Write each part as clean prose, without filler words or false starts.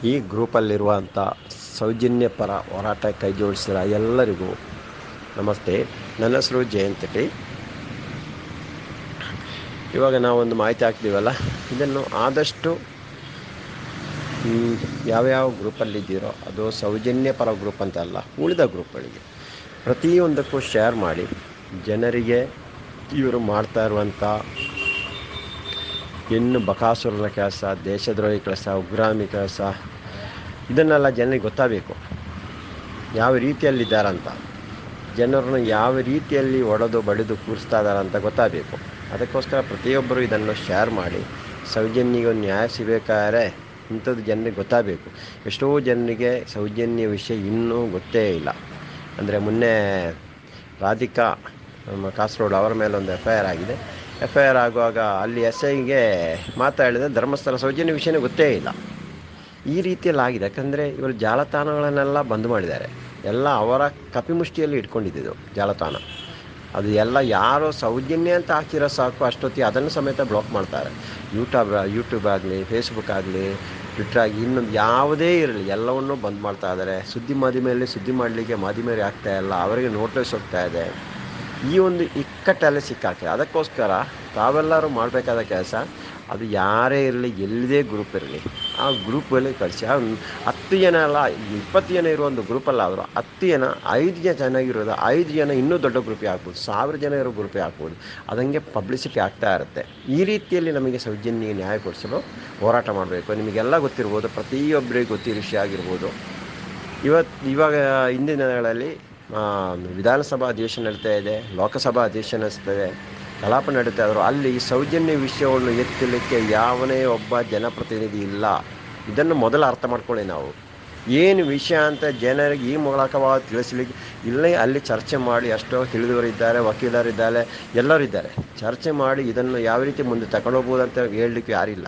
ಈ ಗ್ರೂಪಲ್ಲಿರುವಂಥ ಸೌಜನ್ಯ ಪರ ಹೋರಾಟ ಕೈ ಜೋಡಿಸಿದ ಎಲ್ಲರಿಗೂ ನಮಸ್ತೆ. ನನ್ನ ಹೆಸರು ಜಯಂತ್ ಟಿ. ಇವಾಗ ನಾವೊಂದು ಮಾಹಿತಿ ಹಾಕ್ತೀವಲ್ಲ, ಇದನ್ನು ಆದಷ್ಟು ಯಾವ್ಯಾವ ಗ್ರೂಪಲ್ಲಿದ್ದೀರೋ ಅದು ಸೌಜನ್ಯ ಪರ ಗ್ರೂಪ್ ಅಂತ ಅಲ್ಲ, ಉಳಿದ ಗ್ರೂಪ್ಗಳಿಗೆ ಪ್ರತಿಯೊಂದಕ್ಕೂ ಶೇರ್ ಮಾಡಿ ಜನರಿಗೆ ಇವರು ಮಾಡ್ತಾ ಇರುವಂಥ ಹೆಣ್ಣು ಬಕಾಸುರನ ಕೆಲಸ, ದೇಶದ್ರೋಹಿ ಕೆಲಸ, ಉಗ್ರಾಮಿ ಕೆಲಸ, ಇದನ್ನೆಲ್ಲ ಜನರಿಗೆ ಗೊತ್ತಾಗಬೇಕು. ಯಾವ ರೀತಿಯಲ್ಲಿದ್ದಾರಂತ, ಜನರನ್ನು ಯಾವ ರೀತಿಯಲ್ಲಿ ಒಡೆದು ಬಡಿದು ಕೂರಿಸ್ತಾ ಇದ್ದಾರಂತ ಗೊತ್ತಾಗಬೇಕು. ಅದಕ್ಕೋಸ್ಕರ ಪ್ರತಿಯೊಬ್ಬರು ಇದನ್ನು ಶೇರ್ ಮಾಡಿ ಸೌಜನ್ಯಗೆ ನ್ಯಾಯ ಸಿಗಬೇಕಾದ್ರೆ ಇಂಥದ್ದು ಜನರಿಗೆ ಗೊತ್ತಾಗಬೇಕು. ಎಷ್ಟೋ ಜನರಿಗೆ ಸೌಜನ್ಯ ವಿಷಯ ಇನ್ನೂ ಗೊತ್ತೇ ಇಲ್ಲ. ಅಂದರೆ ಮೊನ್ನೆ ರಾಧಿಕಾ ನಮ್ಮ ಕಾಸರಗೋಡು ಅವರ ಮೇಲೆ ಒಂದು FIR ಆಗಿದೆ. FIR ಆಗುವಾಗ ಅಲ್ಲಿ SIಗೆ ಮಾತಾಡಿದ ಧರ್ಮಸ್ಥಳ ಸೌಜನ್ಯ ವಿಷಯನೇ ಗೊತ್ತೇ ಇಲ್ಲ. ಈ ರೀತಿಯಲ್ಲಿ ಆಗಿದೆ. ಯಾಕಂದರೆ ಇವರು ಜಾಲತಾಣಗಳನ್ನೆಲ್ಲ ಬಂದ್ ಮಾಡಿದ್ದಾರೆ. ಎಲ್ಲ ಅವರ ಕಪಿಮುಷ್ಟಿಯಲ್ಲಿ ಇಟ್ಕೊಂಡಿದ್ದು ಜಾಲತಾಣ. ಅದು ಎಲ್ಲ ಯಾರೋ ಸೌಜನ್ಯ ಅಂತ ಹಾಕಿರೋ ಸಾಕು, ಅಷ್ಟೊತ್ತಿಗೆ ಅದನ್ನು ಸಮೇತ ಬ್ಲಾಕ್ ಮಾಡ್ತಾರೆ. ಯೂಟ್ಯೂಬ್ ಆಗಲಿ, ಫೇಸ್ಬುಕ್ ಆಗಲಿ, ಟ್ವಿಟ್ರ್ ಆಗಲಿ, ಇನ್ನೊಂದು ಯಾವುದೇ ಇರಲಿ ಎಲ್ಲವನ್ನೂ ಬಂದ್ ಮಾಡ್ತಾ ಇದ್ದಾರೆ. ಮಾಧ್ಯಮದಲ್ಲಿ ಸುದ್ದಿ ಮಾಡಲಿಕ್ಕೆ ಮಾಧ್ಯಮರಿಗೆ ಆಗ್ತಾ ಇಲ್ಲ, ಅವರಿಗೆ ನೋಟಿಸ್ ಹೋಗ್ತಾ ಇದೆ. ಈ ಒಂದು ಇಕ್ಕಟ್ಟಲ್ಲಿ ಸಿಕ್ಕಾಕೆ. ಅದಕ್ಕೋಸ್ಕರ ತಾವೆಲ್ಲರೂ ಮಾಡಬೇಕಾದ ಕೆಲಸ, ಅದು ಯಾರೇ ಇರಲಿ, ಎಲ್ಲದೇ ಗ್ರೂಪ್ ಇರಲಿ, ಆ ಗ್ರೂಪಲ್ಲಿ ಕಳಿಸಿ. 10 ಜನ ಅಲ್ಲ, 20 ಜನ ಇರೋ ಒಂದು ಗ್ರೂಪಲ್ಲ ಆದರೂ 10 ಜನ, 5 ಜನ ಚೆನ್ನಾಗಿರೋದು, 5 ಜನ ಇನ್ನೂ ದೊಡ್ಡ ಗ್ರೂಪಿಗೆ ಹಾಕ್ಬೋದು, 1000 ಜನ ಇರೋ ಗ್ರೂಪಿಗೆ ಹಾಕ್ಬೋದು. ಅದಂಗೆ ಪಬ್ಲಿಸಿಟಿ ಆಗ್ತಾ ಇರುತ್ತೆ. ಈ ರೀತಿಯಲ್ಲಿ ನಮಗೆ ಸೌಜನ್ಯ ನ್ಯಾಯ ಕೊಡಿಸಲು ಹೋರಾಟ ಮಾಡಬೇಕು. ನಿಮಗೆಲ್ಲ ಗೊತ್ತಿರ್ಬೋದು, ಪ್ರತಿಯೊಬ್ಬರಿಗೆ ಗೊತ್ತಿರೋ ವಿಷಯ ಆಗಿರ್ಬೋದು. ಇವಾಗ ಹಿಂದಿನ ದಿನಗಳಲ್ಲಿ ವಿಧಾನಸಭಾ ಅಧಿವೇಶನ ನಡೀತಾ ಇದೆ, ಲೋಕಸಭಾ ಅಧಿವೇಶನ ನಡೆಸ್ತದೆ, ಕಲಾಪ ನಡೀತಾ ಇದ್ರು. ಅಲ್ಲಿ ಸೌಜನ್ಯ ವಿಷಯವನ್ನು ಎತ್ತಲಿಕ್ಕೆ ಯಾವನೇ ಒಬ್ಬ ಜನಪ್ರತಿನಿಧಿ ಇಲ್ಲ. ಇದನ್ನು ಮೊದಲು ಅರ್ಥ ಮಾಡ್ಕೊಳ್ಳಿ. ನಾವು ಏನು ವಿಷಯ ಅಂತ ಜನರಿಗೆ ಈ ಮೂಲಕವಾಗಿ ತಿಳಿಸ್ಲಿಕ್ಕೆ ಇಲ್ಲೇ ಅಲ್ಲಿ ಚರ್ಚೆ ಮಾಡಿ, ಅಷ್ಟೋ ತಿಳಿದವರಿದ್ದಾರೆ, ವಕೀಲರಿದ್ದಾರೆ, ಎಲ್ಲರೂ ಇದ್ದಾರೆ. ಚರ್ಚೆ ಮಾಡಿ ಇದನ್ನು ಯಾವ ರೀತಿ ಮುಂದೆ ತಗೊಂಡೋಗ್ಬೋದು ಅಂತ ಹೇಳಲಿಕ್ಕೆ ಯಾರಿಲ್ಲ.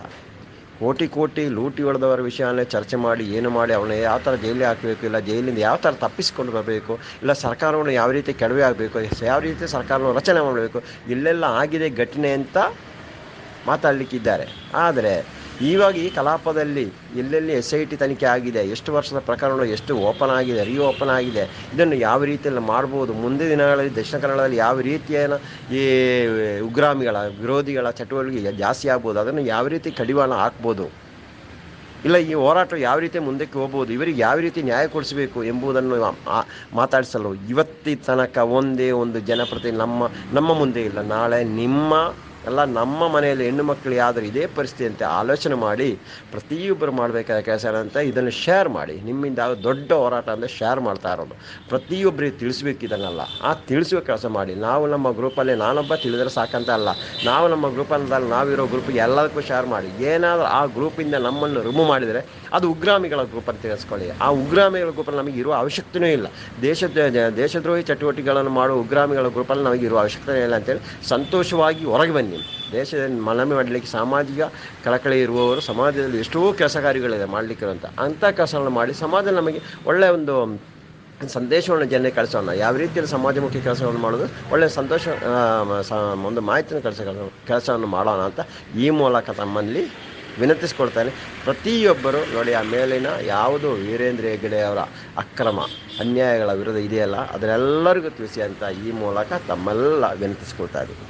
ಕೋಟಿ ಲೂಟಿ ಹೊಡೆದವರ ವಿಷಯನೇ ಚರ್ಚೆ ಮಾಡಿ ಏನು ಮಾಡಿ ಅವನ್ನ ಯಾವ ಥರ ಜೈಲಿಗೆ ಹಾಕಬೇಕು, ಇಲ್ಲ ಜೈಲಿಂದ ಯಾವ ಥರ ತಪ್ಪಿಸ್ಕೊಂಡು ಬರಬೇಕು, ಇಲ್ಲ ಸರ್ಕಾರವನ್ನು ಯಾವ ರೀತಿ ಕೆಡವೆ ಆಗಬೇಕು, ಯಾವ ರೀತಿ ಸರ್ಕಾರವನ್ನು ರಚನೆ ಮಾಡಬೇಕು, ಇಲ್ಲೆಲ್ಲ ಆಗಿದೆ ಘಟನೆ ಅಂತ ಮಾತಾಡಲಿಕ್ಕಿದ್ದಾರೆ. ಆದರೆ ಇವಾಗ ಈ ಕಲಾಪದಲ್ಲಿ ಎಲ್ಲೆಲ್ಲಿ SIT ತನಿಖೆ ಆಗಿದೆ, ಎಷ್ಟು ವರ್ಷದ ಪ್ರಕರಣ ಎಷ್ಟು ಓಪನ್ ಆಗಿದೆ, ಓಪನ್ ಆಗಿದೆ, ಇದನ್ನು ಯಾವ ರೀತಿಯಲ್ಲಿ ಮಾಡ್ಬೋದು, ಮುಂದಿನ ದಿನಗಳಲ್ಲಿ ದಕ್ಷಿಣ ಕನ್ನಡದಲ್ಲಿ ಯಾವ ರೀತಿಯ ಈ ಉಗ್ರಾಮಿಗಳ ವಿರೋಧಿಗಳ ಚಟುವಟಿಕೆ ಜಾಸ್ತಿ ಆಗ್ಬೋದು, ಅದನ್ನು ಯಾವ ರೀತಿ ಕಡಿವಾಣ ಹಾಕ್ಬೋದು, ಇಲ್ಲ ಈ ಹೋರಾಟ ಯಾವ ರೀತಿ ಮುಂದಕ್ಕೆ ಹೋಗ್ಬೋದು, ಇವರಿಗೆ ಯಾವ ರೀತಿ ನ್ಯಾಯ ಕೊಡಿಸಬೇಕು ಎಂಬುದನ್ನು ಮಾತಾಡಿಸಲು ಇವತ್ತಿ ತನಕ ಒಂದೇ ಒಂದು ಜನಪ್ರತಿನಿಧಿ ನಮ್ಮ ಮುಂದೆ ಇಲ್ಲ. ನಾಳೆ ನಮ್ಮ ಮನೆಯಲ್ಲಿ ಹೆಣ್ಣು ಮಕ್ಕಳು ಯಾವ್ದಾರು ಇದೇ ಪರಿಸ್ಥಿತಿ ಅಂತ ಆಲೋಚನೆ ಮಾಡಿ ಪ್ರತಿಯೊಬ್ಬರು ಮಾಡಬೇಕಾದ ಕೆಲಸ ಏನಂತ ಇದನ್ನು ಶೇರ್ ಮಾಡಿ. ನಿಮ್ಮಿಂದ ಯಾವ ದೊಡ್ಡ ಹೋರಾಟ ಅಂದರೆ ಶೇರ್ ಮಾಡ್ತಾ ಇರೋದು. ಪ್ರತಿಯೊಬ್ಬರಿಗೆ ತಿಳಿಸ್ಬೇಕು ಇದನ್ನೆಲ್ಲ. ಆ ತಿಳಿಸುವ ಕೆಲಸ ಮಾಡಿ. ನಾವು ನಮ್ಮ ಗ್ರೂಪಲ್ಲಿ ನಾನೊಬ್ಬ ತಿಳಿದ್ರೆ ಸಾಕಂತ ಅಲ್ಲ, ನಾವು ನಮ್ಮ ಗ್ರೂಪಲ್ಲಿ ನಾವಿರೋ ಗ್ರೂಪಿಗೆ ಎಲ್ಲದಕ್ಕೂ ಶೇರ್ ಮಾಡಿ. ಏನಾದರೂ ಆ ಗ್ರೂಪಿಂದ ನಮ್ಮನ್ನು ರಿಮೂವ್ ಮಾಡಿದರೆ ಅದು ಉಗ್ರಾಮಿಗಳ ಗ್ರೂಪ್ ಅಂತ ತಿಳಿಸ್ಕೊಳ್ಳಿ. ಆ ಉಗ್ರಾಮಿಗಳ ಗ್ರೂಪಲ್ಲಿ ನಮಗೆ ಇರುವ ಅವಶ್ಯಕತೆಯೂ ಇಲ್ಲ. ದೇಶದ್ರೋಹಿ ಚಟುವಟಿಕೆಗಳನ್ನು ಮಾಡುವ ಉಗ್ರಾಮಿಗಳ ಗ್ರೂಪಲ್ಲಿ ನಮಗೆ ಇರುವ ಅವಶ್ಯಕತೆ ಇಲ್ಲ ಅಂತೇಳಿ ಸಂತೋಷವಾಗಿ ಹೊರಗೆ ಬನ್ನಿ. ದೇಶದಲ್ಲಿ ಮನವಿ ಮಾಡಲಿಕ್ಕೆ ಸಾಮಾಜಿಕ ಕಳಕಳಿ ಇರುವವರು ಸಮಾಜದಲ್ಲಿ ಎಷ್ಟೋ ಕೆಲಸ ಕಾರ್ಯಗಳಿದೆ ಮಾಡಲಿಕ್ಕಿರುವಂಥ ಅಂಥ ಕೆಲಸಗಳನ್ನು ಮಾಡಿ ಸಮಾಜದಲ್ಲಿ ನಮಗೆ ಒಳ್ಳೆಯ ಒಂದು ಸಂದೇಶವನ್ನು ಜನರಿಗೆ ಕಳಿಸೋಣ. ಯಾವ ರೀತಿಯಲ್ಲಿ ಸಮಾಜಮುಖಿ ಕೆಲಸವನ್ನು ಮಾಡೋದು, ಒಳ್ಳೆಯ ಸಂತೋಷ ಒಂದು ಮಾಹಿತಿಯನ್ನು ಕೆಲಸವನ್ನು ಮಾಡೋಣ ಅಂತ ಈ ಮೂಲಕ ತಮ್ಮಲ್ಲಿ ವಿನಂತಿಸ್ಕೊಳ್ತಾನೆ. ಪ್ರತಿಯೊಬ್ಬರು ನೋಡಿ, ಆ ಮೇಲಿನ ಯಾವುದು ವೀರೇಂದ್ರ ಹೆಗ್ಗಡೆ ಅವರ ಅಕ್ರಮ ಅನ್ಯಾಯಗಳ ವಿರುದ್ಧ ಇದೆಯಲ್ಲ, ಅದನ್ನೆಲ್ಲರಿಗೂ ತಿಳಿಸಿ ಅಂತ ಈ ಮೂಲಕ ತಮ್ಮೆಲ್ಲ ವಿನಂತಿಸ್ಕೊಳ್ತಾ ಇದ್ದೀವಿ.